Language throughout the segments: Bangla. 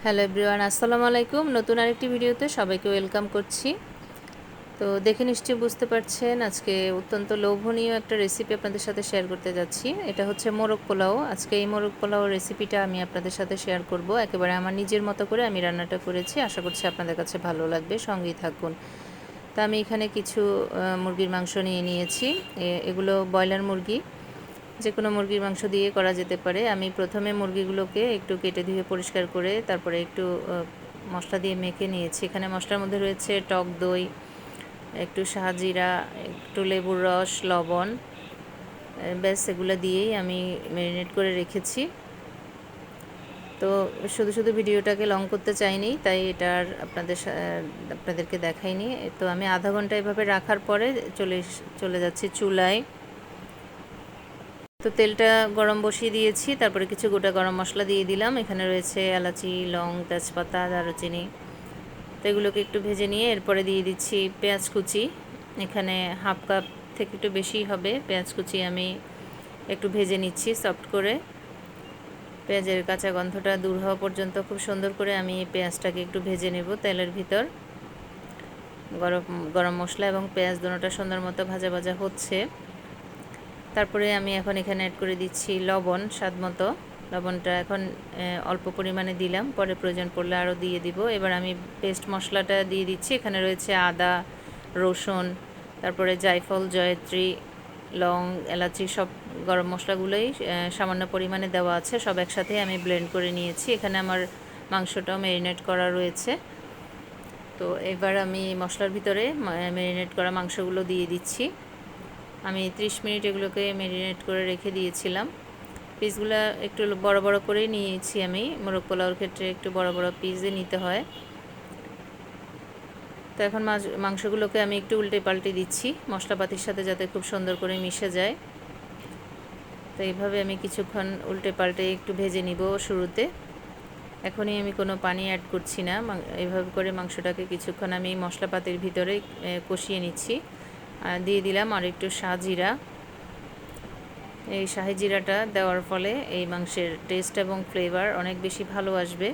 হ্যালো এভরিওয়ান, আসসালামু আলাইকুম। নতুন আরেকটি ভিডিওতে সবাইকে ওয়েলকাম করছি। তো দেখে নিশ্চয়ই বুঝতে পারছেন আজকে অত্যন্ত লোভনীয় একটা রেসিপি আপনাদের সাথে শেয়ার করতে যাচ্ছি। এটা হচ্ছে মোরগ পোলাও। আজকে এই মোরগ পোলাও রেসিপিটা আমি আপনাদের সাথে শেয়ার করব। একেবারে আমার নিজের মতো করে আমি রান্নাটা করেছি। আশা করছি আপনাদের কাছে ভালো লাগবে, সঙ্গেই থাকুন। তা আমি এখানে কিছু মুরগির মাংস নিয়ে নিয়েছি। এগুলো ব্রয়লার মুরগি, যে কোনো মুরগির মাংস দিয়ে করা যেতে পারে। আমি প্রথমে মুরগিগুলোকে একটু কেটে ধুয়ে পরিষ্কার করে তারপরে একটু মশলা দিয়ে মেখে নিয়েছি। এখানে মশলার মধ্যে রয়েছে টক দই, একটু শাহজিরা, একটু লেবুর রস, লবণ, ব্যাস এগুলো দিয়েই আমি ম্যারিনেট করে রেখেছি। তো শুধু শুধু ভিডিওটাকে লং করতে চাইনি, তাই এটা আর আপনাদেরকে দেখাইনি। তো আমি আধা ঘন্টা এভাবে রাখার পরে চলে যাচ্ছি চুলায়। তো তেলটা গরম বসিয়ে দিয়েছি, তারপরে কিছু গোটা গরম মশলা দিয়ে দিলাম। এখানে রয়েছে এলাচি, লং, তেজপাতা, দারুচিনি। তো এগুলোকে একটু ভেজে নিয়ে এরপরে দিয়ে দিচ্ছি পেঁয়াজ কুচি। এখানে হাফ কাপ থেকে একটু বেশি হবে পেঁয়াজ কুচি। আমি একটু ভেজে নিচ্ছি সফট করে। পেঁয়াজের কাঁচা গন্ধটা দূর হওয়া পর্যন্ত খুব সুন্দর করে আমি পেঁয়াজটাকে একটু ভেজে নেব তেলের ভিতর। গরম গরম মশলা এবং পেঁয়াজ দুটোটা সুন্দর মতো ভাজা ভাজা হচ্ছে। তারপরে আমি এখন এখানে অ্যাড করে দিচ্ছি লবণ স্বাদ মতো। লবণটা এখন অল্প পরিমাণে দিলাম, পরে প্রয়োজন পড়লে আরও দিয়ে দিব। এবার আমি পেস্ট মশলাটা দিয়ে দিচ্ছি। এখানে রয়েছে আদা, রসুন, তারপরে জায়ফল, জয়ত্রী, লং, এলাচি, সব গরম মশলাগুলোই সামান্য পরিমাণে দেওয়া আছে। সব একসাথে আমি ব্লেন্ড করে নিয়েছি। এখানে আমার মাংসটাও ম্যারিনেট করা রয়েছে। তো এবার আমি মশলার ভিতরে ম্যারিনেট করা মাংসগুলো দিয়ে দিচ্ছি। আমি 30 মিনিট এগুলোকে ম্যারিনেট করে রেখে দিয়েছিলাম। পিসগুলো একটু বড় বড় করেই নিয়েছি আমি। মোরগ পোলাওর ক্ষেত্রে একটু বড় বড় পিসই নিতে হয়। তো এখন মাংসগুলোকে আমি একটু উল্টে পাল্টে দিচ্ছি মশলাপাতির সাথে, যাতে খুব সুন্দর করে মিশে যায়। তো এইভাবে আমি কিছুক্ষণ উল্টে পাল্টে একটু ভেজে নিব শুরুতে। এখনই আমি কোনো পানি অ্যাড করছি না। এইভাবে করে মাংসটাকে কিছুক্ষণ আমি মশলাপাতির ভিতরে কষিয়ে নিচ্ছি। আর দিয়ে দিলাম আর একটু শাহজিরা। এই শাহি জিরাটা দেওয়ার ফলে এই মাংসের টেস্ট এবং ফ্লেভার অনেক বেশি ভালো আসবে।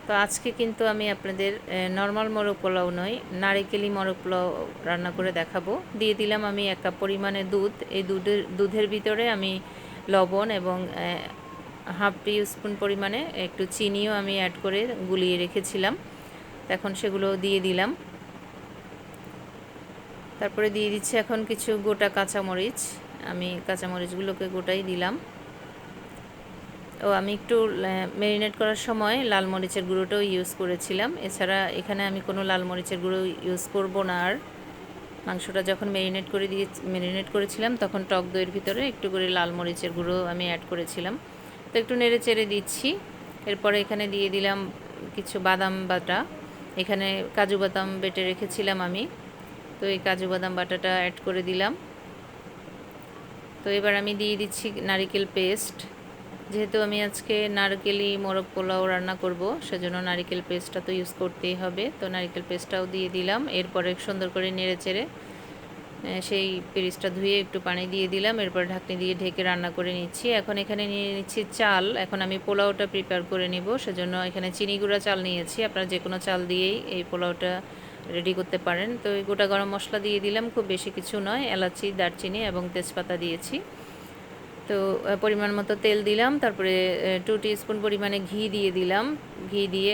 তো আজকে কিন্তু আমি আপনাদের নর্মাল মোরগ পোলাও নয়, নারিকেলি মোরগ পোলাও রান্না করে দেখাবো। দিয়ে দিলাম আমি 1 কাপ পরিমাণে দুধ। এই দুধের ভিতরে আমি লবণ এবং হাফ টি স্পুন পরিমাণে একটু চিনিও আমি অ্যাড করে গুলিয়ে রেখেছিলাম। এখন সেগুলো দিয়ে দিলাম। তারপরে দিয়ে দিচ্ছি এখন কিছু গোটা কাঁচামরিচ। আমি কাঁচামরিচগুলোকে গোটাই দিলাম। আমি একটু ম্যারিনেট করার সময় লাল মরিচের গুঁড়োটাও ইউজ করেছিলাম। এছাড়া এখানে আমি কোনো লাল মরিচের গুঁড়ো ইউজ করব না। আর মাংসটা যখন ম্যারিনেট করেছিলাম তখন টক দইয়ের ভিতরে একটু করে লাল মরিচের গুঁড়ো আমি অ্যাড করেছিলাম। তো একটু নেড়ে চেড়ে দিচ্ছি। এরপরে এখানে দিয়ে দিলাম কিছু বাদাম বাটা। এখানে কাজু বাদাম বেটে রেখেছিলাম আমি। তো এই কাজু বাদাম বাটাটা অ্যাড করে দিলাম। তো এবার আমি দিয়ে দিচ্ছি নারিকেল পেস্ট। যেহেতু আমি আজকে নারকেলি মোরগ পোলাও রান্না করব, সেজন্য নারিকেল পেস্টটা তো ইউজ করতেই হবে। তো নারিকেল পেস্টটাও দিয়ে দিলাম। এরপরে সুন্দর করে নেড়ে চেড়ে সেই পেস্টটা ধুয়ে একটু পানি দিয়ে দিলাম। এরপর ঢাকনি দিয়ে ঢেকে রান্না করে নিচ্ছি। এখন এখানে নিয়ে নিচ্ছি চাল। এখন আমি পোলাওটা প্রিপেয়ার করে নিব, সেজন্য এখানে চিনি গুঁড়া চাল নিয়েছি। আপনারা যে কোনো চাল দিয়েই এই পোলাওটা রেডি করতে পারেন। তো এই গোটা গরম মশলা দিয়ে দিলাম, খুব বেশি কিছু নয়, এলাচি, দারচিনি এবং তেজপাতা দিয়েছি। তো পরিমাণ মতো তেল দিলাম। তারপরে 2 টিস্পুন পরিমাণে ঘি দিয়ে দিলাম। ঘি দিয়ে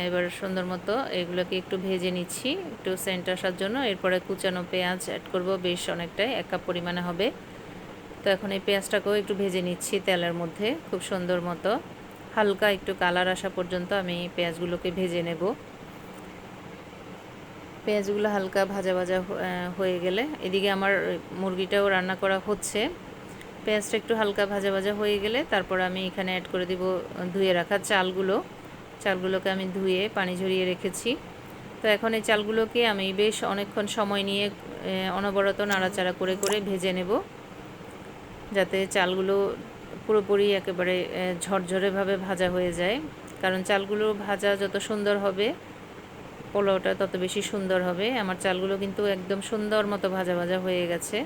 এবার সুন্দর মতো এগুলোকে একটু ভেজে নিচ্ছি একটু সেন্ট আসার জন্য। এরপরে কুচানো পেঁয়াজ অ্যাড করব, বেশ অনেকটাই, 1 কাপ পরিমাণে হবে। তো এখন এই পেঁয়াজটাকেও একটু ভেজে নিচ্ছি তেলের মধ্যে খুব সুন্দর মতো। হালকা একটু কালার আসা পর্যন্ত আমি পেঁয়াজগুলোকে ভেজে নেব। পেঁয়াজগুলো হালকা ভাজা ভাজা হয়ে গেলে এদিকে আমার মুরগিটাও রান্না করা হচ্ছে। পেঁয়াজটা একটু হালকা ভাজা ভাজা হয়ে গেলে তারপর আমি এখানে অ্যাড করে দিব ধুয়ে রাখা চালগুলোকে আমি ধুয়ে পানি ঝরিয়ে রেখেছি। তো এখন এই চালগুলোকে আমি বেশ অনেকক্ষণ সময় নিয়ে অনবরত নাড়াচাড়া করে করে ভেজে নেব, যাতে চালগুলো পুরোপুরি একেবারে ঝরঝরেভাবে ভাজা হয়ে যায়। কারণ চালগুলো ভাজা যত সুন্দর হবে পোলাওটা তত বেশি সুন্দর হবে। আমার চালগুলো কিন্তু একদম সুন্দর মতো ভাজা ভাজা হয়ে গেছে,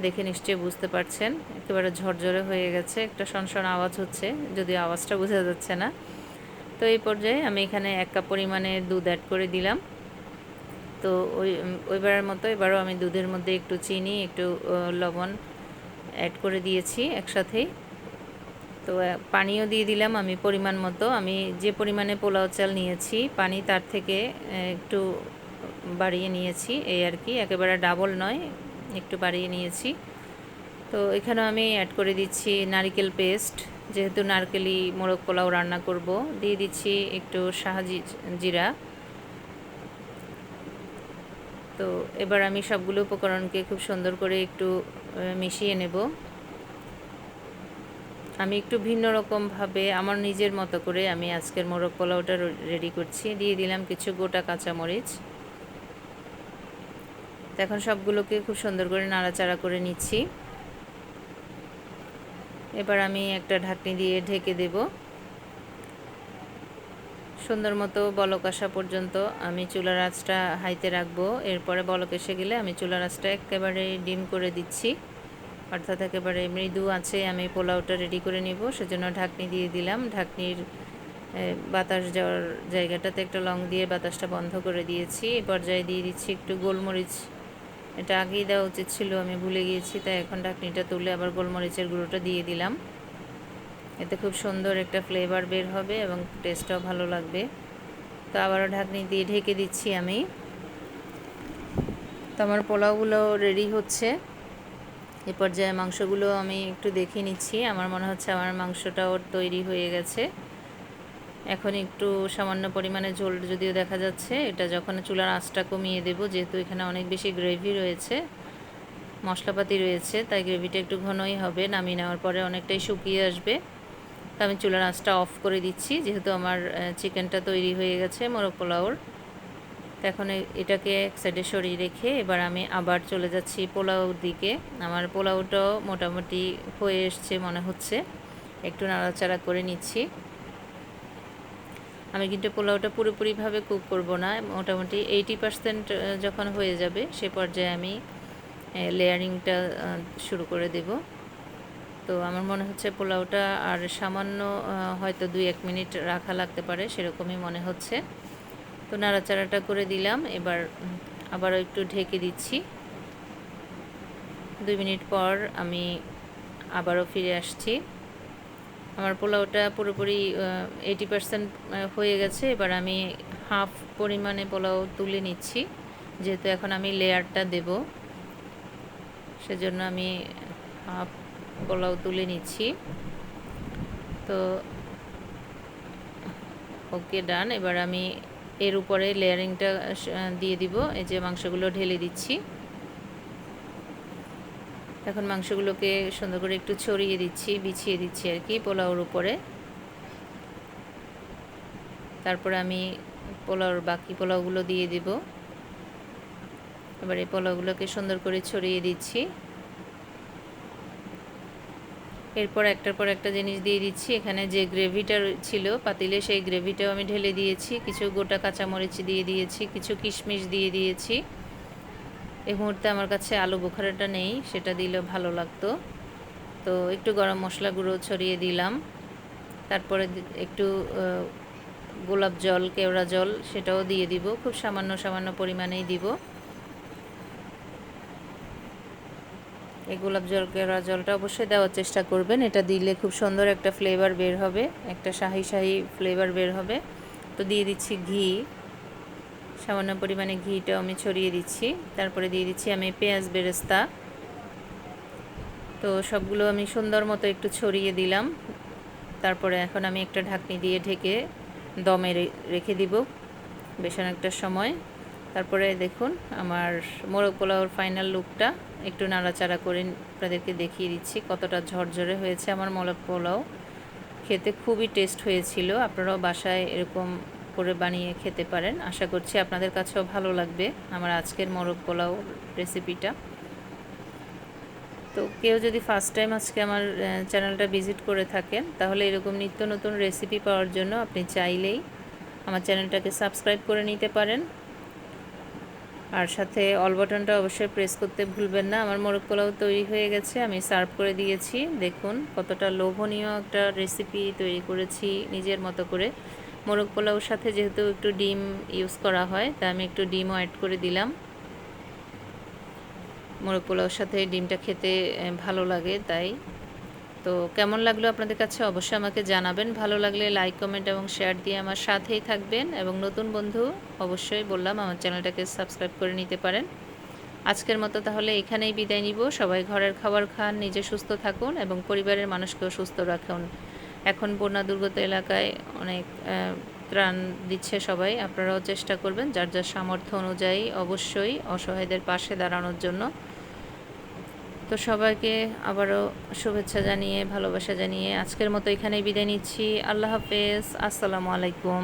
দেখে নিশ্চয়ই বুঝতে পারছেন। একেবারে ঝরঝরে হয়ে গেছে, একটা সনসন আওয়াজ হচ্ছে, যদিও আওয়াজটা বোঝা যাচ্ছে না। তো এই পর্যায়ে আমি এখানে 1 কাপ পরিমাণে দুধ অ্যাড করে দিলাম। তো ওইবারের মতো এবারও আমি দুধের মধ্যে একটু চিনি, একটু লবণ অ্যাড করে দিয়েছি একসাথেই। তো পানিও দিয়ে দিলাম আমি পরিমাণ মতো। আমি যে পরিমাণে পোলাও চাল নিয়েছি পানি তার থেকে একটু বাড়িয়ে নিয়েছি, এই আর কি, একেবারে ডাবল নয়, একটু বাড়িয়ে নিয়েছি। তো এখানে আমি অ্যাড করে দিচ্ছি নারকেল পেস্ট, যেহেতু নারকেলি মোরগ পোলাও রান্না করব। দিয়ে দিচ্ছি একটু শাহি জিরা। তো এবার আমি সবগুলো উপকরণকে খুব সুন্দর করে একটু মিশিয়ে নেব। আমি একটু ভিন্ন রকমভাবে আমার নিজের মতো করে আমি আজকের মোরগ পোলাওটা রেডি করছি। দিয়ে দিলাম কিছু গোটা কাঁচামরিচ। এখন সবগুলোকে খুব সুন্দর করে নাড়াচাড়া করে নিচ্ছি। এবার আমি একটা ঢাকনি দিয়ে ঢেকে দেব। সুন্দর মতো বলক আসা পর্যন্ত আমি চুলার আঁচটা হাইতে রাখবো। এরপরে বলক এসে গেলে আমি চুলার আঁচটা একেবারে ডিম করে দিচ্ছি, অর্থাৎ একেবারে মৃদু আছে আমি পোলাওটা রেডি করে নিব। সেজন্য ঢাকনি দিয়ে দিলাম। ঢাকনির বাতাস যাওয়ার জায়গাটাতে একটা লং দিয়ে বাতাসটা বন্ধ করে দিয়েছি। এই পর্যায়ে দিয়ে দিচ্ছি একটু গোলমরিচ। এটা আগেই দেওয়া উচিত ছিল, আমি ভুলে গিয়েছি, তাই এখন ঢাকনিটা তুলে আবার গোলমরিচের গুঁড়োটা দিয়ে দিলাম। এতে খুব সুন্দর একটা ফ্লেভার বের হবে এবং টেস্টটাও ভালো লাগবে। তো আবারও ঢাকনি দিয়ে ঢেকে দিচ্ছি আমি। তো আমার পোলাওগুলো রেডি হচ্ছে। এ পর্যায়ে মাংসগুলো আমি একটু দেখে নিচ্ছি। আমার মনে হচ্ছে আমার মাংসটাও তৈরি হয়ে গেছে। এখন একটু সামান্য পরিমাণে ঝোল যদিও দেখা যাচ্ছে, এটা যখন চুলার আঁচটা কমিয়ে দেব, যেহেতু এখানে অনেক বেশি গ্রেভি রয়েছে, মশলাপাতি রয়েছে, তাই গ্রেভিটা একটু ঘনই হবে। নামিয়ে নেওয়ার পরে অনেকটাই শুকিয়ে আসবে। তো আমি চুলার আঁচটা অফ করে দিচ্ছি, যেহেতু আমার চিকেনটা তৈরি হয়ে গেছে মোরগ পোলাওর। তো এখন এটাকে এক সাইডে সরিয়ে রেখে এবার আমি আবার চলে যাচ্ছি পোলাওর দিকে। আমার পোলাওটাও মোটামুটি হয়ে এসছে মনে হচ্ছে, একটু নাড়াচাড়া করে নিচ্ছি। আমি কিন্তু পোলাওটা পুরোপুরিভাবে কুক করব না, মোটামুটি 80% যখন হয়ে যাবে সে পর্যায়ে আমি লেয়ারিংটা শুরু করে দেব। তো আমার মনে হচ্ছে পোলাওটা আর সামান্য হয়তো 2-1 মিনিট রাখা লাগতে পারে, সেরকমই মনে হচ্ছে। তো নাড়াচাড়াটা করে দিলাম। এবার আবারও একটু ঢেকে দিচ্ছি। 2 মিনিট পর আমি আবারও ফিরে আসছি। আমার পোলাওটা পুরোপুরি 80% হয়ে গেছে। এবার আমি হাফ পরিমাণে পোলাও তুলে নিচ্ছি, যেহেতু এখন আমি লেয়ারটা দেব, সেজন্য আমি হাফ পোলাও তুলে নিচ্ছি। তো ওকে, ডান। এবার আমি এর উপরে লেয়ারিংটা দিয়ে দিব। এই যে মাংসগুলো ঢেলে দিচ্ছি। এখন মাংসগুলোকে সুন্দর করে একটু ছড়িয়ে দিচ্ছি, বিছিয়ে দিচ্ছি আর কি পোলাওর উপরে। তারপরে আমি পোলাওর বাকি পোলাওগুলো দিয়ে দিব। এবার এই পোলাওগুলোকে সুন্দর করে ছড়িয়ে দিচ্ছি। এরপর একটার পর একটা জিনিস দিয়ে দিচ্ছি। এখানে যে গ্রেভিটা ছিল পাতিলে, সেই গ্রেভিটাও আমি ঢেলে দিয়েছি। কিছু গোটা কাঁচামরিচ দিয়ে দিয়েছি, কিছু কিশমিশ দিয়ে দিয়েছি। এই মুহূর্তে আমার কাছে আলু বোখারাটা নেই, সেটা দিলেও ভালো লাগতো। তো একটু গরম মশলা গুঁড়ো ছড়িয়ে দিলাম। তারপরে একটু গোলাপ জল, কেওড়া জল, সেটাও দিয়ে দিব। খুব সামান্য সামান্য পরিমাণেই দিব। এই গোলাপ জল, কেওড়া জলটা অবশ্যই দেওয়ার চেষ্টা করবেন। এটা দিলে খুব সুন্দর একটা ফ্লেভার বের হবে, একটা শাহি শাহি ফ্লেভার বের হবে। তো দিয়ে দিচ্ছি ঘি, সামান্য পরিমাণে ঘিটাও আমি ছড়িয়ে দিচ্ছি। তারপরে দিয়ে দিচ্ছি আমি পেঁয়াজ বেরেস্তা। তো সবগুলো আমি সুন্দর মতো একটু ছড়িয়ে দিলাম। তারপরে এখন আমি একটা ঢাকনি দিয়ে ঢেকে দমে রেখে দিব বেশ অনেকটা সময়। তারপরে দেখুন আমার মোরগ পোলাওর ফাইনাল লুকটা একটু নাড়াচাড়া করে আপনাদেরকে দেখিয়ে দিচ্ছি কতটা ঝরঝরে হয়েছে আমার মোরগ পোলাও। খেতে খুবই টেস্ট হয়েছিল। আপনারাও বাসায় এরকম করে বানিয়ে খেতে পারেন। আশা করছি আপনাদের কাছেও ভালো লাগবে আমার আজকের মোরগ পোলাও রেসিপিটা। তো কেউ যদি ফার্স্ট টাইম আজকে আমার চ্যানেলটা ভিজিট করে থাকেন, তাহলে এরকম নিত্য নতুন রেসিপি পাওয়ার জন্য আপনি চাইলেই আমার চ্যানেলটাকে সাবস্ক্রাইব করে নিতে পারেন। আর সাথে অল বাটনটা অবশ্যই প্রেস করতে ভুলবেন না। আমার মোরগ পোলাও তৈরি হয়ে গেছে, আমি সার্ভ করে দিয়েছি। দেখুন কতটা লোভনীয় একটা রেসিপি তৈরি করেছি নিজের মতো করে। মোরগ পোলাওর সাথে যেহেতু একটু ডিম ইউজ করা হয়, তাই আমি একটু ডিমও অ্যাড করে দিলাম। মোরগ পোলাওর সাথে ডিমটা খেতে ভালো লাগে তাই। তো কেমন লাগলো আপনাদের কাছে অবশ্যই আমাকে জানাবেন। ভালো লাগলে লাইক, কমেন্ট এবং শেয়ার দিয়ে আমার সাথেই থাকবেন, এবং নতুন বন্ধু অবশ্যই বললাম আমার চ্যানেলটাকে সাবস্ক্রাইব করে নিতে পারেন। আজকের মতো তাহলে এখানেই বিদায় নিব। সবাই ঘরের খাবার খান, নিজে সুস্থ থাকুন এবং পরিবারের মানুষকেও সুস্থ রাখুন। এখন বন্যা দুর্গত এলাকায় অনেক ত্রাণ দিচ্ছে সবাই, আপনারাও চেষ্টা করবেন যার যার সামর্থ্য অনুযায়ী অবশ্যই অসহায়দের পাশে দাঁড়ানোর জন্য। তো সবাইকে আবারও শুভেচ্ছা জানিয়ে, ভালোবাসা জানিয়ে আজকের মতো এখানেই বিদায় নিচ্ছি। আল্লাহ হাফেজ, আসসালামু আলাইকুম।